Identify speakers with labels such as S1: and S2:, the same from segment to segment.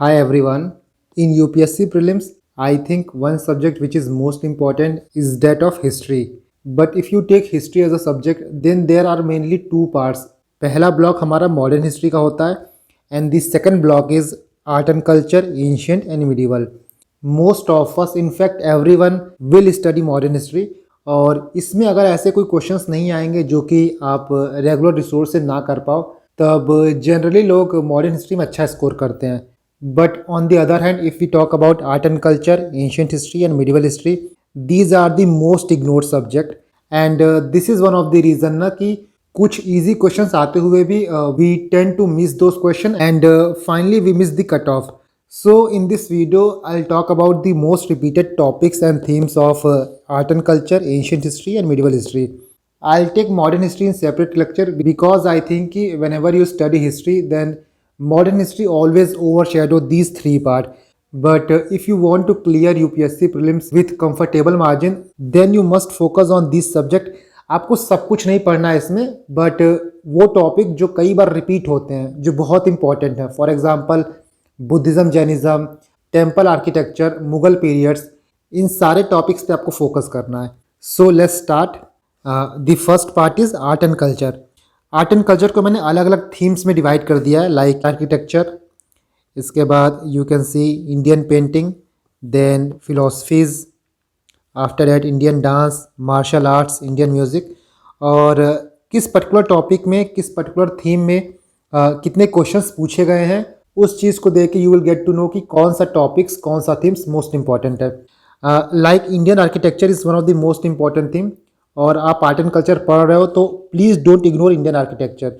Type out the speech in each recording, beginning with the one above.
S1: Hi everyone. In UPSC prelims, I think one subject which is most important is that of history. But if you take history as a subject, then there are mainly two parts. पहला block हमारा modern history का होता है and the second block is art and culture ancient and medieval. Most of us in fact everyone will study modern history. और इसमें अगर ऐसे कोई क्वेश्चंस नहीं आएंगे जो कि आप रेगुलर रिसोर्स से ना कर पाओ, तब जनरली लोग मॉडर्न हिस्ट्री में अच्छा स्कोर करते हैं. But on the other hand, if we talk about art and culture, ancient history and medieval history, these are the most ignored subject. And this is one of the reason ना कि कुछ easy questions आते हुए भी we tend to miss those questions and finally we miss the cutoff. So in this video, I'll talk about the most repeated topics and themes of art and culture, ancient history and medieval history. I'll take modern history in separate lecture because I think कि whenever you study history, then modern history always overshadow these three parts. But if you want to clear UPSC prelims with comfortable margin, then you must focus on this subject. आपको सब कुछ नहीं पढ़ना है इसमें, but वो topic जो कई बार रिपीट होते हैं जो बहुत इंपॉर्टेंट है. For example Buddhism, Jainism, temple architecture, Mughal periods, इन सारे टॉपिक्स पे आपको फोकस करना है. So let's start. The first part is art and culture. Art and culture को मैंने अलग अलग थीम्स में डिवाइड कर दिया है, लाइक आर्किटेक्चर, इसके बाद you can see Indian painting, then philosophies, after that Indian dance, martial arts, Indian music. और किस पर्टिकुलर टॉपिक में, किस पर्टिकुलर थीम में कितने क्वेश्चंस पूछे गए हैं, उस चीज़ को देख के you will get to know कि कौन सा टॉपिक्स, कौन सा थीम्स मोस्ट इंपॉर्टेंट है. Like Indian architecture is one of the most important theme. और आप आर्ट एंड कल्चर पढ़ रहे हो तो please don't ignore Indian architecture.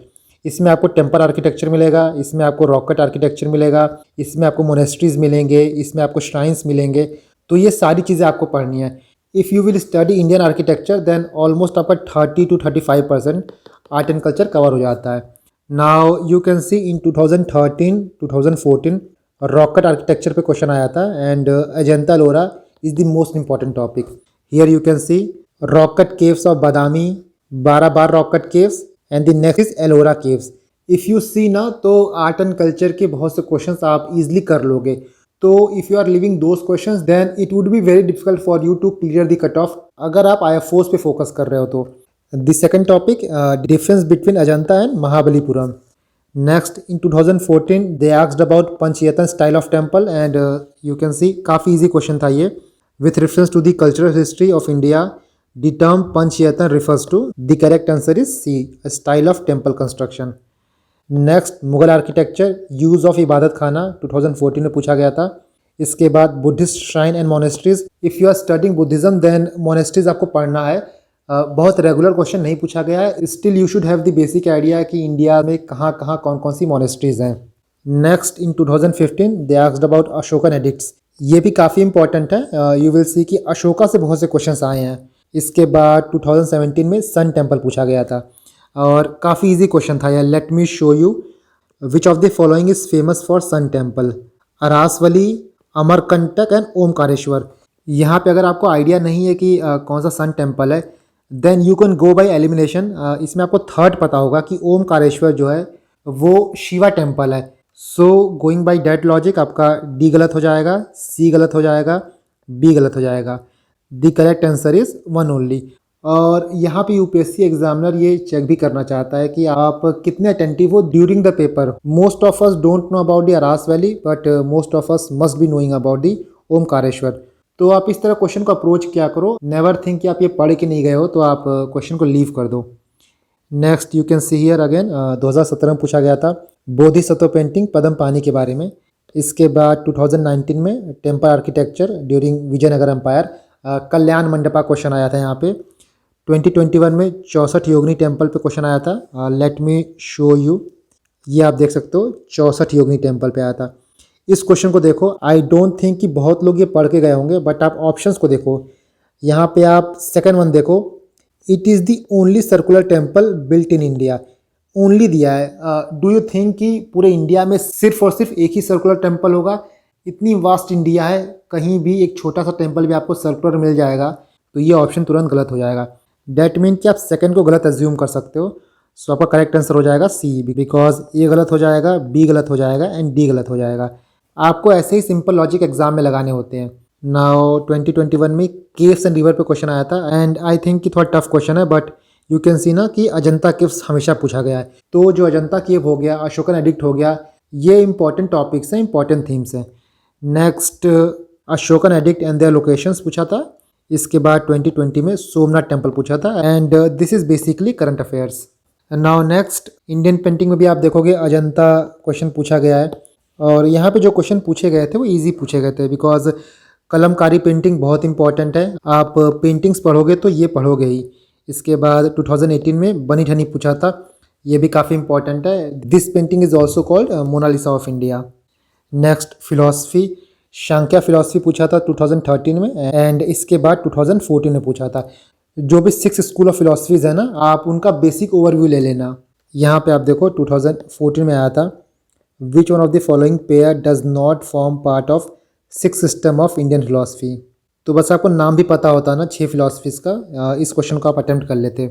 S1: इसमें आपको टेम्पल आर्किटेक्चर मिलेगा, इसमें आपको रॉकेट आर्किटेक्चर मिलेगा, इसमें आपको मोनेस्ट्रीज मिलेंगे, इसमें आपको श्राइन्स मिलेंगे. तो ये सारी चीज़ें आपको पढ़नी है. If you will study Indian architecture then almost आपका 30 to 35% art and culture cover हो जाता है. Now you can see in 2013-2014 rock cut architecture पे क्वेश्चन आया था and Ajanta Ellora is the most important topic. Here you can see rock cut caves of Badami, 12 बार rock cut caves and the next is Ellora caves. If you see ना, तो art and culture के बहुत से questions आप इजीली कर लोगे. तो if you are living those questions then it would be very difficult for you to clear the cut off अगर आप IFOs पे फोकस कर रहे हो तो. The second topic, difference between Ajanta and Mahabalipuram. Next in 2014 they asked about Panchayatan style of temple and you can see काफ़ी easy question था ये. With reference to the cultural history of India, the term Panchayatan refers to. The correct answer is C, a style of temple construction. Next, Mughal architecture, use of इबादत खाना 2014 में पूछा गया था. इसके बाद Buddhist shrine and monasteries. If you are studying Buddhism then monasteries आपको पढ़ना है. बहुत रेगुलर क्वेश्चन नहीं पूछा गया है. Still you should have the basic idea कि इंडिया में कहाँ कहाँ कौन कौन सी मोनेस्ट्रीज हैं. Next in 2015 they asked about Ashokan addicts. ये भी काफ़ी इंपॉर्टेंट है. यू विल सी कि अशोका से बहुत से क्वेश्चंस आए हैं. इसके बाद 2017 में सन टेम्पल पूछा गया था और काफ़ी इजी क्वेश्चन था यार. Let me show you which of the following is famous for sun temple. Arasavalli, Amarkantak and Omkareshwar. यहाँ पे अगर आपको आइडिया नहीं है कि कौन सा सन टेम्पल है, then you can go by elimination. इसमें आपको थर्ड पता होगा कि ओमकारेश्वर जो है वो शिवा टेम्पल है. So going by that logic आपका डी गलत हो जाएगा, सी गलत हो जाएगा, बी गलत हो जाएगा. The correct answer is 1 only. और यहाँ पे यूपीएससी एग्जामिनर ये चेक भी करना चाहता है कि आप कितने अटेंटिव हो during the paper. Most of us don't know about the Arasavalli but most of us must be knowing about the Omkareshwar. तो आप इस तरह क्वेश्चन को अप्रोच क्या करो. नेवर थिंक कि आप ये पढ़ के नहीं गए हो तो आप क्वेश्चन को लीव कर दो. Next you can see here again 2017 में पूछा गया था बोधिसत्व पेंटिंग पद्म पानी के बारे में. इसके बाद 2019 में temple architecture during Vijayanagara empire, Kalyana Mandapa question आया था. यहाँ पे 2021 में 64 योगिनी टेम्पल पे क्वेश्चन आया था. Let me show you. ये आप देख सकते हो 64 योगिनी टेम्पल पे आया था. इस क्वेश्चन को देखो. आई डोंट थिंक कि बहुत लोग ये पढ़ के गए होंगे बट आप ऑप्शंस को देखो. यहाँ पे आप सेकंड वन देखो. It is the only circular temple built in India. Only दिया है. डू यू थिंक कि पूरे इंडिया में सिर्फ और सिर्फ एक ही सर्कुलर टेम्पल होगा? इतनी वास्ट इंडिया है, कहीं भी एक छोटा सा टेम्पल भी आपको सर्कुलर मिल जाएगा. तो ये ऑप्शन तुरंत गलत हो जाएगा. डैट मीन कि आप सेकंड को गलत एज्यूम कर सकते हो. सो आपका करेक्ट आंसर हो जाएगा सी, बिकॉज ए गलत हो जाएगा, बी गलत हो जाएगा एंड डी गलत हो जाएगा. आपको ऐसे ही सिंपल लॉजिक एग्जाम में लगाने होते हैं। नाउ 2021 में केव्स एंड रिवर पे क्वेश्चन आया था एंड आई थिंक कि थोड़ा टफ क्वेश्चन है, बट यू कैन सी ना कि अजंता केव्स हमेशा पूछा गया है। तो जो अजंता केव हो गया, अशोकन एडिक्ट हो गया, ये इंपॉर्टेंट टॉपिक्स हैं, इंपॉर्टेंट थीम्स हैं। Next Ashokan edict and their locations पूछा था। इसके बाद 2020 में सोमनाथ टेम्पल पूछा था and this is basically current affairs. Now next Indian painting में भी आप देखोगे अजंता क्वेश्चन पूछा गया है और यहाँ पे जो क्वेश्चन पूछे गए थे वो इजी पूछे गए थे बिकॉज कलमकारी पेंटिंग बहुत इंपॉर्टेंट है। आप पेंटिंग्स पढ़ोगे तो ये पढ़ोगे ही। इसके बाद 2018 में बनी ठनी पूछा था, ये भी काफ़ी इंपॉर्टेंट है। This painting is also called Mona Lisa of India. Next philosophy, Samkhya philosophy पूछा था 2013 में एंड इसके बाद 2014 में पूछा था। जो भी 6 स्कूल ऑफ फिलॉसफीज है ना, आप उनका बेसिक ओवरव्यू ले लेना। यहाँ पे आप देखो 2014 में आया था, विच one of the following pair does not form part of 6 system of Indian philosophy. तो बस आपको नाम भी पता होता ना 6 फिलॉसफीज का, इस क्वेश्चन को आप अटेम्प्ट कर लेते।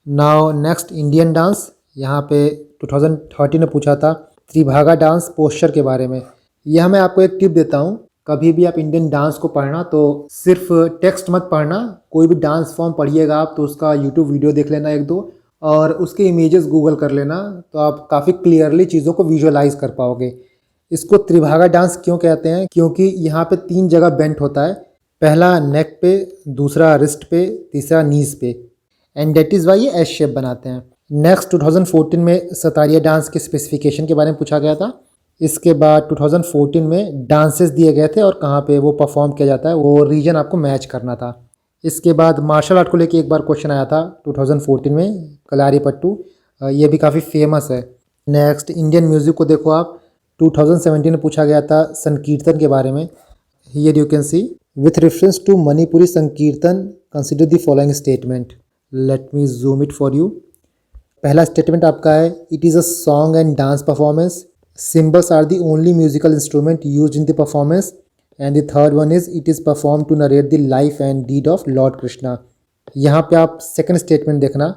S1: नाउ नेक्स्ट इंडियन डांस, यहाँ पे 2013 में पूछा था त्रिभागा डांस पोस्चर के बारे में। यह मैं आपको एक टिप देता हूँ, कभी भी आप इंडियन डांस को पढ़ना तो सिर्फ टेक्स्ट मत पढ़ना, कोई भी डांस फॉर्म पढ़िएगा आप तो उसका यूट्यूब वीडियो देख लेना एक दो और उसके इमेजेस गूगल कर लेना, तो आप काफ़ी क्लियरली चीज़ों को विजुअलाइज कर पाओगे। इसको त्रिभागा डांस क्यों कहते हैं? क्योंकि यहाँ पे 3 जगह बेंट होता है, पहला नेक पे, दूसरा रिस्ट पे, तीसरा नीज पे, एंड डेट इज़ वाई ये एस शेप बनाते हैं। नेक्स्ट 2014 में सतारिया डांस के स्पेसिफिकेशन के बारे में पूछा गया था। इसके बाद 2014 में डांसेस दिए गए थे और कहाँ पे वो परफॉर्म किया जाता है, वो रीजन आपको मैच करना था। इसके बाद मार्शल आर्ट को लेके एक बार क्वेश्चन आया था 2014 में, कलारी पट्टू, ये भी काफ़ी फेमस है। नेक्स्ट इंडियन म्यूज़िक को देखो आप, 2017 में पूछा गया था संकीर्तन के बारे में। Here you can see with reference to Manipuri Sankirtana consider the following statement. Let me zoom it for you. पहला स्टेटमेंट आपका है, it is a song and dance performance, cymbals are the only musical instrument used in the performance, and the third one is it is performed to narrate the life and deed of Lord Krishna। यहाँ पे आप second statement देखना,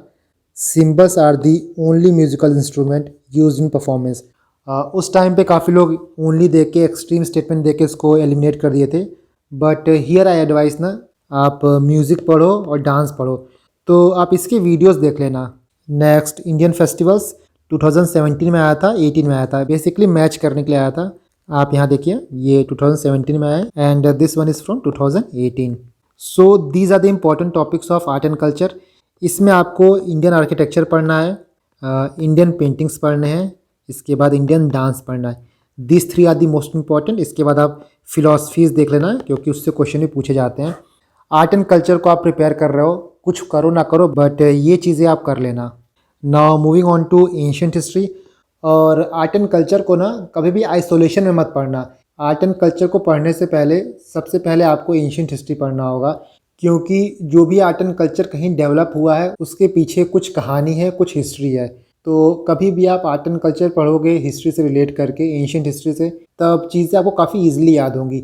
S1: cymbals are the only musical instrument used in performance। उस time पे काफ़ी लोग only देख के एक्सट्रीम स्टेटमेंट देख के इसको एलिमिनेट कर दिए थे, बट हियर आई एडवाइस ना, आप म्यूज़िक पढ़ो और डांस पढ़ो, तो आप इसके वीडियोस देख लेना। नेक्स्ट इंडियन फेस्टिवल्स 2017 में आया था, 18 में आया था, बेसिकली मैच करने के लिए आया था। आप यहाँ देखिए, ये 2017 में आया and this one is from 2018। So these are the important topics of art and culture. इसमें आपको इंडियन आर्किटेक्चर पढ़ना है, इंडियन पेंटिंग्स पढ़ने हैं, इसके बाद इंडियन डांस पढ़ना है। This 3 are the most important. इसके बाद आप फिलॉसफीज़ देख लेना है क्योंकि उससे क्वेश्चन भी पूछे जाते हैं। आर्ट एंड कल्चर को आप प्रिपेयर कर रहे हो, कुछ करो ना करो, बट ये चीज़ें आप कर लेना। Now moving on to ancient history. और आर्ट एंड कल्चर को ना कभी भी आइसोलेशन में मत पढ़ना। आर्ट एंड कल्चर को पढ़ने से पहले सबसे पहले आपको एंशियंट हिस्ट्री पढ़ना होगा, क्योंकि जो भी आर्ट एंड कल्चर कहीं डेवलप हुआ है उसके पीछे कुछ कहानी है, कुछ हिस्ट्री है। तो कभी भी आप आर्ट एंड कल्चर पढ़ोगे हिस्ट्री से रिलेट करके, एंशियंट हिस्ट्री से, तब चीज़ें आपको काफ़ी ईजिली याद होंगी।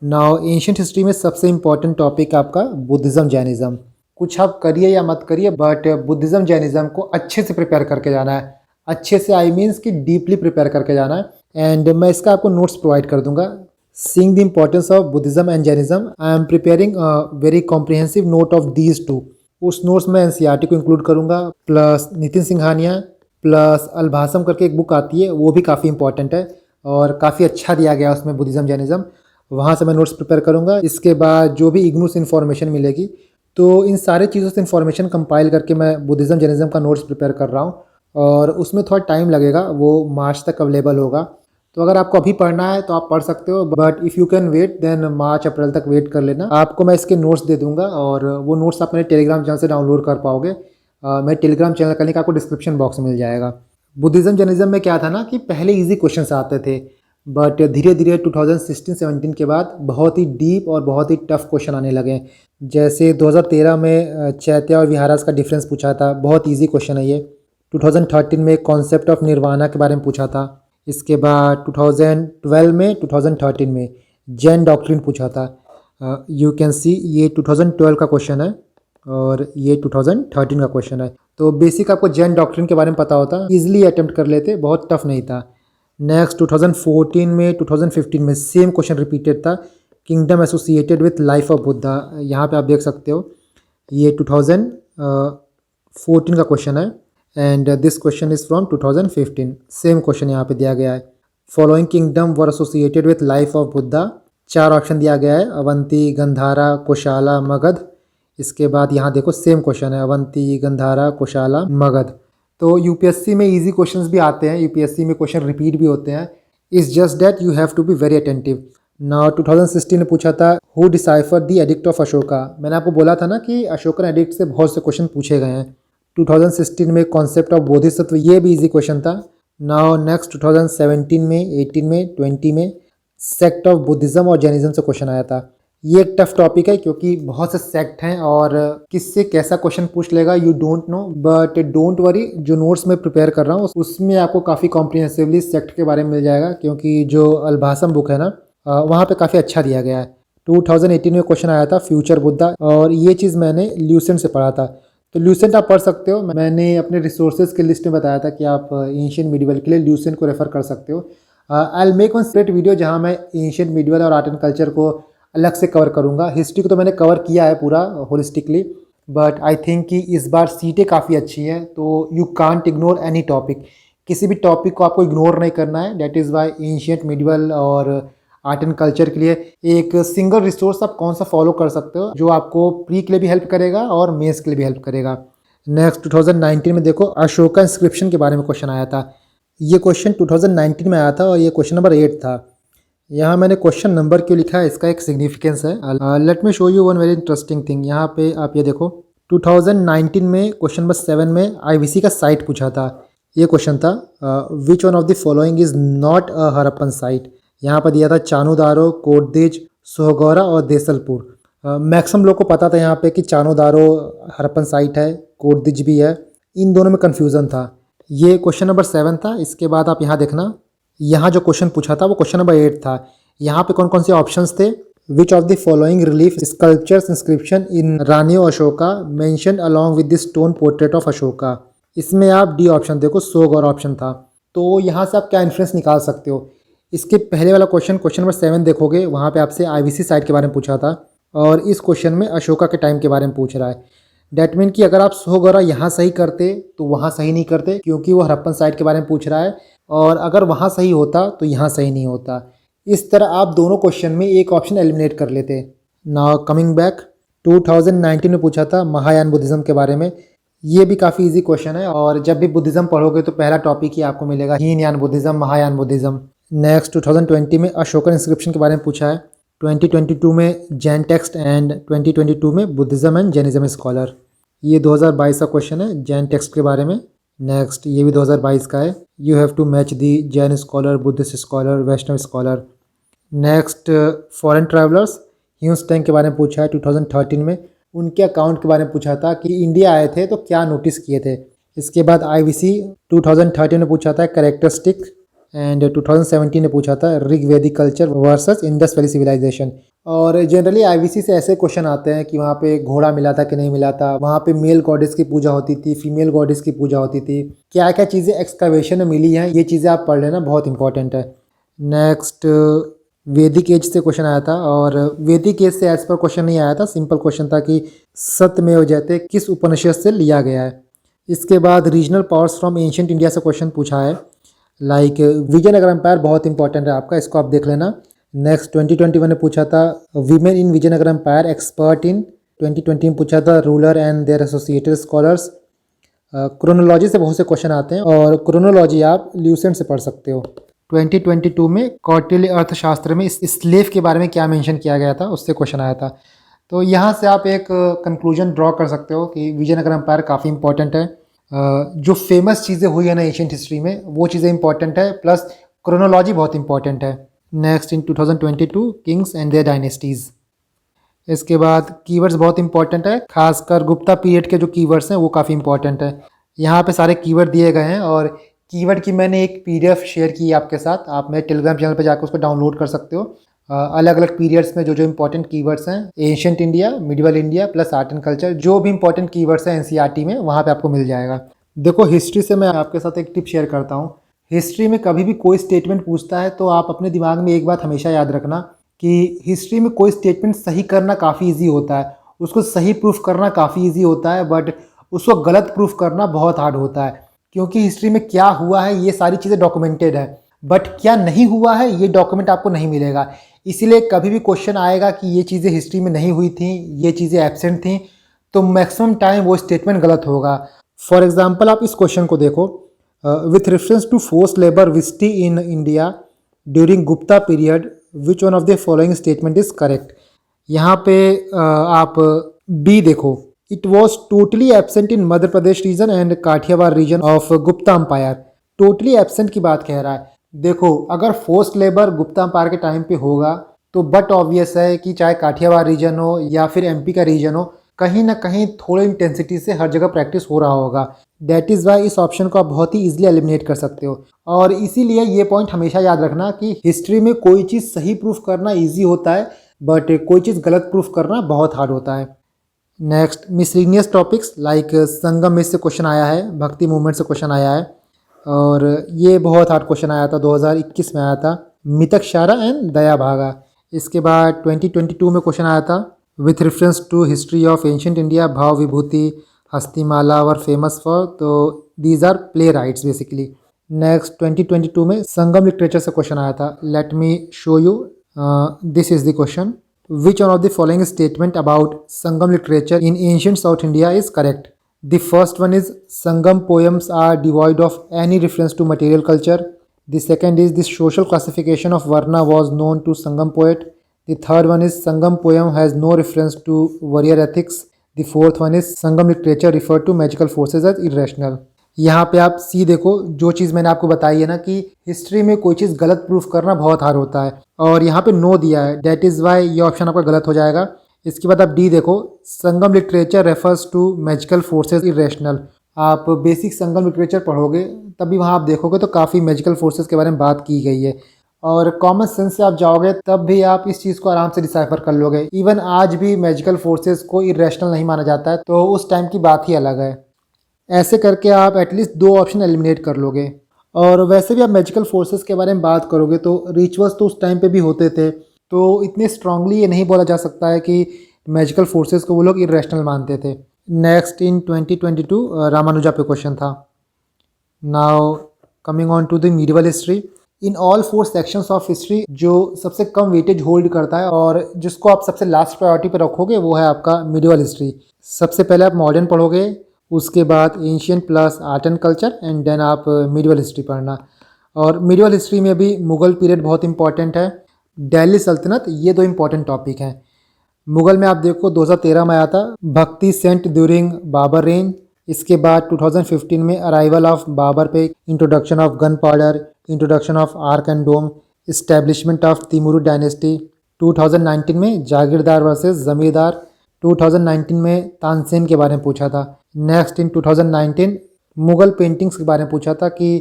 S1: नाउ एंशियंट हिस्ट्री में सबसे इम्पॉर्टेंट टॉपिक आपका बुद्धिज़्म, जैनिज़्म। कुछ आप करिए या मत करिए, बट बुद्धिज़्म जैनिज़्म को अच्छे से प्रिपेयर करके जाना है। अच्छे से आई मीन्स कि डीपली प्रिपेयर करके जाना है। एंड मैं इसका आपको नोट्स प्रोवाइड कर दूंगा। Seeing the importance of Buddhism and Jainism, I am preparing very comprehensive note of these two. उस नोट्स में एनसीईआरटी को इंक्लूड करूंगा, प्लस नितिन सिंघानिया, प्लस अलभासम करके एक बुक आती है, वो भी काफ़ी इंपॉर्टेंट है और काफ़ी अच्छा दिया गया उसमें बुद्धिज़्म जैनिज़्म। वहाँ से मैं नोट्स प्रिपेयर करूँगा। इसके बाद जो भी इग्नू से इन्फॉर्मेशन मिलेगी, तो इन सारे चीज़ों से इन्फॉर्मेशन कंपाइल करके मैं बुद्धिज़्म जैनिज़्म का नोट्स प्रिपेयर कर रहा हूँ और उसमें थोड़ा टाइम लगेगा, वो मार्च तक अवेलेबल होगा। तो अगर आपको अभी पढ़ना है तो आप पढ़ सकते हो, but if you can wait then March April तक वेट कर लेना। आपको मैं इसके नोट्स दे दूंगा और वो नोट्स आप मेरे टेलीग्राम चैनल से डाउनलोड कर पाओगे। मेरे टेलीग्राम चैनल का लिंक आपको डिस्क्रिप्शन बॉक्स में मिल जाएगा। बुद्धिज़्म जैनिज़्म में क्या था ना कि पहले ईजी क्वेश्चन आते थे, बट धीरे धीरे 2016-17 के बाद बहुत ही डीप और बहुत ही टफ क्वेश्चन आने लगे। जैसे 2013 में चैत्य और विहारास का डिफरेंस पूछा था, बहुत इजी क्वेश्चन है ये। 2013 में कॉन्सेप्ट ऑफ निर्वाणा के बारे में पूछा था। इसके बाद 2012 में 2013 में जैन डॉक्ट्रिन पूछा था। यू कैन सी ये 2012 का क्वेश्चन है और ये 2013 का क्वेश्चन है। तो बेसिक आपको जैन डॉक्ट्रिन के बारे में पता होता, ईजिली अटेम्प्ट कर लेते, बहुत टफ नहीं था। नेक्स्ट 2014 में 2015 में सेम क्वेश्चन रिपीटेड था, kingdom associated with life of Buddha. यहाँ पे आप देख सकते हो ये 2014 का क्वेश्चन है and this question is from 2015। Same question यहाँ पे दिया गया है। Following kingdom were associated with life of Buddha. 4 option दिया गया है, अवंती, गंधारा, कोशाला, मगध। इसके बाद यहाँ देखो सेम क्वेश्चन है, अवंती, गंधारा, कोशाला, मगध। तो यूपीएससी में इजी क्वेश्चंस भी आते हैं, यूपीएससी में क्वेश्चन रिपीट भी होते हैं। It's just that you have to be very attentive. Now 2016 में पूछा था who decipher the edict of Ashoka. मैंने आपको बोला था ना कि अशोकन एडिक्ट से बहुत से क्वेश्चन पूछे गए हैं। 2016 में कॉन्सेप्ट ऑफ बोधिसत्व, ये भी इजी क्वेश्चन था। नाउ नेक्स्ट 2017 में, 18 में, 20 में सेक्ट ऑफ बुद्धिज्म और जैनिज्म से क्वेश्चन आया था। ये एक टफ टॉपिक है क्योंकि बहुत से सेक्ट हैं और किससे कैसा क्वेश्चन पूछ लेगा you don't know, but don't worry, जो नोट्स मैं प्रिपेयर कर रहा हूँ उसमें आपको काफ़ी कॉम्प्रिहेंसिवली सेक्ट के बारे में मिल जाएगा, क्योंकि जो अलभासम बुक है ना वहाँ पे काफ़ी अच्छा दिया गया है। 2018 में क्वेश्चन आया था फ्यूचर बुद्धा, और ये चीज़ मैंने ल्यूसेंट से पढ़ा था। तो ल्यूसेंट आप पढ़ सकते हो, मैंने अपने रिसोर्सेज के लिस्ट में बताया था कि आप एंशिएंट मिडिवल के लिए ल्यूसेंट को रेफर कर सकते हो। I will make one separate video जहाँ मैं एंशिएंट मिडिवल और आर्ट एंड कल्चर को अलग से कवर करूँगा। हिस्ट्री को तो मैंने कवर किया है पूरा होलिस्टिकली, बट आई थिंक कि इस बार सीटें काफ़ी अच्छी हैं, तो you can't ignore any topic. किसी भी टॉपिक को आपको इग्नोर नहीं करना है। That is why ancient medieval और आर्ट एंड कल्चर के लिए एक सिंगल रिसोर्स आप कौन सा फॉलो कर सकते हो जो आपको प्री के लिए भी हेल्प करेगा और मेंस के लिए भी हेल्प करेगा। नेक्स्ट 2019 में देखो अशोका इंस्क्रिप्शन के बारे में क्वेश्चन आया था। ये क्वेश्चन 2019 में आया था और ये क्वेश्चन नंबर 8 था। यहाँ मैंने क्वेश्चन नंबर क्यों लिखा है, इसका एक सिग्निफिकेंस है। Late me show you one very interesting thing. यहाँ पे आप ये देखो 2019 में क्वेश्चन नंबर 7 में आईवीसी का साइट पूछा था। ये क्वेश्चन था विच one of the following is not a Harappan site. यहाँ पर दिया था चानूदारो, कोटदेज, सोहगौरा और देसलपुर। मैक्सिमम लोग को पता था यहाँ पे कि चानूदारो हरप्पन साइट है, कोटदिज भी है, इन दोनों में कन्फ्यूज़न था। ये क्वेश्चन नंबर 7 था। इसके बाद आप यहाँ देखना, यहाँ जो क्वेश्चन पूछा था वो क्वेश्चन नंबर 8 था। यहाँ पे कौन कौन से ऑप्शंस थे, which of the following relief sculptures inscription in Ranyo Ashoka mention along with the stone portrait of Ashoka. इसमें आप डी ऑप्शन देखो, सोहगौरा ऑप्शन था। तो यहाँ से आप क्या इन्फ्रेंस निकाल सकते हो, इसके पहले वाला क्वेश्चन नंबर 7 देखोगे, वहाँ पे आपसे आईवीसी साइट के बारे में पूछा था और इस क्वेश्चन में अशोका के टाइम के बारे में पूछ रहा है। डैट मीन कि अगर आप सोहगौरा यहाँ सही करते तो वहाँ सही नहीं करते, क्योंकि वो हरप्पन साइट के बारे में पूछ रहा है, और अगर वहाँ सही होता तो यहाँ सही नहीं होता। इस तरह आप दोनों क्वेश्चन में एक ऑप्शन एलिमिनेट कर लेते। नाउ कमिंग बैक, 2019 में पूछा था महायान बुद्धिज़्म के बारे में। ये भी काफ़ी इजी क्वेश्चन है, और जब भी बुद्धिज़्म पढ़ोगे तो पहला टॉपिक ही आपको मिलेगा Hinayana Buddhism, Mahayana Buddhism. Next 2020 में अशोकन इंस्क्रिप्शन के बारे में पूछा है। 2022 में जैन टेक्स्ट एंड 2022 में बुद्धिज़्म एंड जैनिज्म स्कॉलर। ये 2022 का क्वेश्चन है जैन टेक्स्ट के बारे में। नेक्स्ट ये भी 2022 का है, you have to match the Jain scholar, Buddhist scholar, Vaishnava scholar. Next foreign travellers, Hiuen Tsang के बारे में पूछा है 2013 में। उनके अकाउंट के बारे में पूछा था कि इंडिया आए थे तो क्या नोटिस किए थे। इसके बाद आईवीसी 2013 में पूछा था कैरेक्टरिस्टिक, एंड 2017 ने पूछा था Rigvedic culture versus Indus valley civilisation. और जनरली आईवीसी से ऐसे क्वेश्चन आते हैं कि वहाँ पे घोड़ा मिला था कि नहीं मिला था, वहाँ पे मेल गॉडेस की पूजा होती थी, फीमेल गॉडेस की पूजा होती थी, क्या क्या चीज़ें एक्सकवेशन में मिली हैं, ये चीज़ें आप पढ़ लेना, बहुत इंपॉर्टेंट है। नेक्स्ट वैदिक एज से क्वेश्चन आया था, और वैदिक एज से एज पर क्वेश्चन नहीं आया था, सिंपल क्वेश्चन था कि सत्यमेव जयते किस उपनिषद से लिया गया है। इसके बाद regional powers from ancient India से क्वेश्चन पूछा है, लाइक विजयनगर एम्पायर बहुत इंपॉर्टेंट है आपका, इसको आप देख लेना। नेक्स्ट 2021 में पूछा था women in Vijayanagar empire expert in. 2020 में पूछा था ruler and their associated scholars. Chronology से बहुत से क्वेश्चन आते हैं, और क्रोनोलॉजी आप ल्यूसेंट से पढ़ सकते हो। 2022 में कौटिल्य अर्थशास्त्र में स्लेव के बारे में क्या मेंशन किया गया था, उससे क्वेश्चन आया था। तो यहाँ से आप एक कंक्लूजन ड्रॉ कर सकते हो कि विजयनगर एम्पायर काफ़ी इंपॉर्टेंट है। जो फेमस चीज़ें हुई है ना एशियन हिस्ट्री में, वो चीज़ें इंपॉर्टेंट है, प्लस क्रोनोलॉजी बहुत इंपॉर्टेंट है। Next in 2022 kings and their dynasties. इसके बाद कीवर्ड्स बहुत इंपॉर्टेंट है, खासकर गुप्ता पीरियड के जो कीवर्ड्स हैं वो काफ़ी इंपॉर्टेंट है। यहाँ पे सारे कीवर्ड दिए गए हैं, और कीवर्ड की मैंने एक पीडीएफ शेयर की है आपके साथ, आप मेरे टेलीग्राम चैनल पर जाकर उसको डाउनलोड कर सकते हो। अलग अलग पीरियड्स में जो जो इंपॉर्टेंट कीवर्ड्स हैं, ancient India, medieval India plus art and culture, जो भी इंपॉर्टेंट कीवर्ड्स हैं एनसीईआरटी में, वहाँ पे आपको मिल जाएगा। देखो हिस्ट्री से मैं आपके साथ एक टिप शेयर करता हूँ। हिस्ट्री में कभी भी कोई स्टेटमेंट पूछता है तो आप अपने दिमाग में एक बात हमेशा याद रखना कि हिस्ट्री में कोई स्टेटमेंट सही करना काफ़ी इजी होता है, उसको सही प्रूफ करना काफ़ी इजी होता है, बट उसको गलत प्रूफ करना बहुत हार्ड होता है। क्योंकि हिस्ट्री में क्या हुआ है ये सारी चीज़ें डॉक्यूमेंटेड है, बट क्या नहीं हुआ है ये डॉक्यूमेंट आपको नहीं मिलेगा। इसीलिए कभी भी क्वेश्चन आएगा कि ये चीज़ें हिस्ट्री में नहीं हुई थी, ये चीज़ें एब्सेंट थी, तो मैक्सिमम टाइम वो स्टेटमेंट गलत होगा। फॉर एग्जाम्पल आप इस क्वेश्चन को देखो, with reference to force labour विस्टी in India during Gupta period which one of the following statement is correct. यहाँ पे आप बी देखो, it was totally absent in Madhya Pradesh region and Kathiawar region of Gupta empire. Totally absent की बात कह रहा है। देखो, अगर फोर्स्ड लेबर गुप्ता अम्पायर के टाइम पे होगा तो बट ऑब्वियस है कि चाहे काठियावाड़ रीजन हो या फिर एमपी का रीजन हो, कहीं ना कहीं थोड़े इंटेंसिटी से हर जगह प्रैक्टिस हो रहा होगा। दैट इज़ वाई इस ऑप्शन को आप बहुत ही इजीली एलिमिनेट कर सकते हो। और इसीलिए ये पॉइंट हमेशा याद रखना कि हिस्ट्री में कोई चीज़ सही प्रूफ करना ईजी होता है, बट कोई चीज़ गलत प्रूफ करना बहुत हार्ड होता है। नेक्स्ट, मिसलिनियस टॉपिक्स लाइक संगम में से क्वेश्चन आया है, भक्ति मूवमेंट से क्वेश्चन आया है, और ये बहुत हार्ड क्वेश्चन आया था, 2021 में आया था, मितक्षारा एंड दया भागा। इसके बाद 2022 में क्वेश्चन आया था with reference to history of ancient India, Bhavabhuti Hastimalla were famous for, तो these are playwrights basically. Next 2022 में संगम लिटरेचर से क्वेश्चन आया था, let me show you, this is the question, which one of the following statement about Sangam literature in ancient South India is correct? The first one is Sangam poems are devoid of any reference to material culture. The second is the social classification of Varna was known to Sangam poet. The third one is Sangam poem has no reference to warrior ethics. The fourth one is Sangam literature referred to magical forces as irrational. यहाँ पे आप सी देखो, जो चीज़ मैंने आपको बताई है ना कि हिस्ट्री में कोई चीज़ गलत प्रूफ करना बहुत हार्ड होता है, और यहाँ पे नो दिया है, डेट इज़ वाई ये ऑप्शन आपका गलत हो जाएगा। इसके बाद आप डी देखो, Sangam literature refers to magical forces irrational. आप बेसिक संगम लिटरेचर पढ़ोगे तभी वहाँ आप देखोगे तो काफ़ी मैजिकल फोर्सेस के बारे में बात की गई है, और कॉमन सेंस से आप जाओगे तब भी आप इस चीज़ को आराम से डिसाइफर कर लोगे। इवन आज भी मैजिकल फोर्सेस को इरेशनल नहीं माना जाता है, तो उस टाइम की बात ही अलग है। ऐसे करके आप एटलीस्ट 2 ऑप्शन एलिमिनेट कर लोगे। और वैसे भी आप मैजिकल फोर्सेस के बारे में बात करोगे तो रिचुअल्स तो उस टाइम पे भी होते थे, तो इतने स्ट्रांगली ये नहीं बोला जा सकता है कि मैजिकल फोर्सेस को वो लोग इरेशनल मानते थे। नेक्स्ट, इन 2022 रामानुजा पे क्वेश्चन था। Now coming on to the medieval history, in all 4 sections of history जो सबसे कम वेटेज होल्ड करता है और जिसको आप सबसे लास्ट प्रायोरिटी पे रखोगे वो है आपका मीडिवल हिस्ट्री। सबसे पहले आप मॉडर्न पढ़ोगे, उसके बाद ancient plus art and culture, and then आप मीडिवल हिस्ट्री पढ़ना। और मीडिवल हिस्ट्री में भी मुग़ल पीरियड बहुत इंपॉर्टेंट है, दिल्ली सल्तनत, ये 2 इंपॉर्टेंट टॉपिक हैं। मुग़ल में आप देखो 2013 में आया था भक्ति सेंट ड्यूरिंग बाबर रेन। इसके बाद 2015 में अराइवल ऑफ बाबर पे introduction of gunpowder, introduction of arch and dome, establishment of Timurid dynasty. 2019 में जागीरदार वर्सेस ज़मींदार। 2019 में तानसेन के बारे में पूछा था। नेक्स्ट, इन 2019 मुग़ल पेंटिंग्स के बारे में पूछा था कि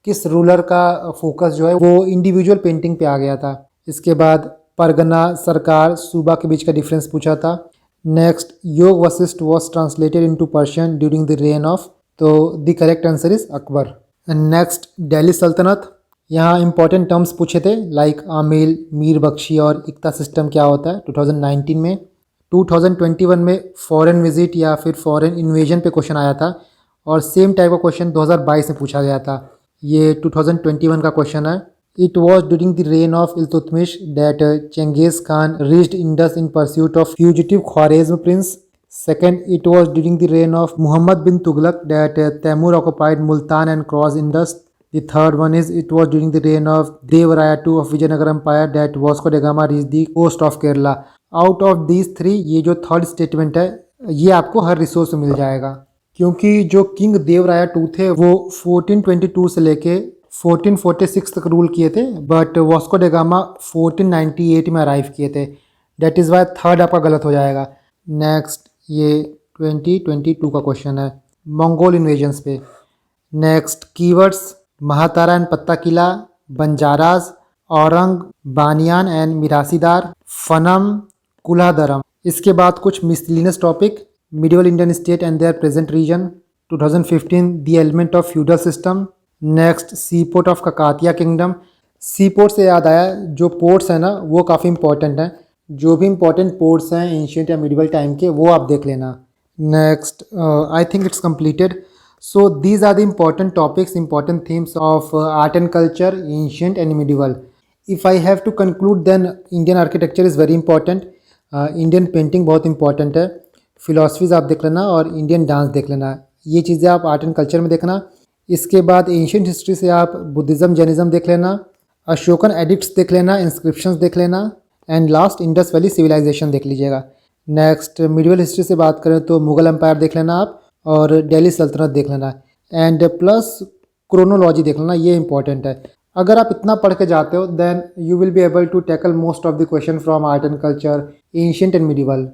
S1: किस रूलर का फोकस जो है वो इंडिविजुअल पेंटिंग पे आ गया था। इसके बाद परगना, सरकार, सूबा के बीच का डिफरेंस पूछा था। Next, Yoga Vashishtha was translated into Persian during the reign of, तो the correct answer is Akbar. Next, Delhi Sultanat, यहाँ इंपॉर्टेंट टर्म्स पूछे थे लाइक आमिल, मीर बख्शी और इक्ता सिस्टम क्या होता है 2019 में। 2021 में फॉरेन विजिट या फिर फॉरेन इन्वेजन पे क्वेश्चन आया था, और सेम टाइप का क्वेश्चन 2022 में पूछा गया था। ये 2021 का क्वेश्चन है। It was during the reign of Iltutmish that Genghis Khan reached Indus in pursuit of fugitive Khwarezm prince. Second, it was during the reign of Muhammad bin Tughlaq that Timur occupied Multan and cross Indus. The third one is it was during the reign of Devaraya II of Vijayanagara Empire that Vasco da Gama reached the coast of Kerala. Out of these 3, ये जो third statement है ये आपको हर resource में मिल जाएगा, क्योंकि जो king देवराया II थे वो 1422 से लेके 1446 तक रूल किए थे, बट वास्को डा गामा 1498 में अराइव किए थे। दैट इज़ वाई थर्ड आपका गलत हो जाएगा। नेक्स्ट, ये 2022 का क्वेश्चन है मंगोल इन्वेजन्स पे। Next, keywords Mahattara and Pattakila, Banjaras, Aurang, Baniyan and Mirasidar, Fanam, Kuladharam. इसके बाद कुछ miscellaneous topic, medieval Indian state and their present region, 2015 the element of feudal system, next sea port of Kakatiya kingdom. Sea port से याद आया, जो पोर्ट्स हैं ना वो काफ़ी इंपॉर्टेंट हैं। जो भी इंपॉर्टेंट पोर्ट्स हैं एंशियंट या मिडिवल टाइम के, वो आप देख लेना। Next I think it's completed. So these are the important topics, important themes of art and culture, ancient and medieval. If I have to conclude then Indian architecture is very important, Indian painting बहुत important है, philosophies आप देख लेना और Indian dance देख लेना। ये चीज़ें आप आर्ट एंड कल्चर में देखना। इसके बाद एंशियंट हिस्ट्री से आप बुद्धिज़्म जैनिज़्म देख लेना, अशोकन एडिक्ट्स देख लेना, इंस्क्रिप्शंस देख लेना, and last Indus valley civilization देख लीजिएगा। नेक्स्ट मिडिवल हिस्ट्री से बात करें तो मुगल एम्पायर देख लेना आप, और दिल्ली सल्तनत देख लेना, एंड प्लस क्रोनोलॉजी देख लेना, ये इंपॉर्टेंट है। अगर आप इतना पढ़ के जाते हो then you will be able to tackle most of the question from art and culture, ancient and medieval.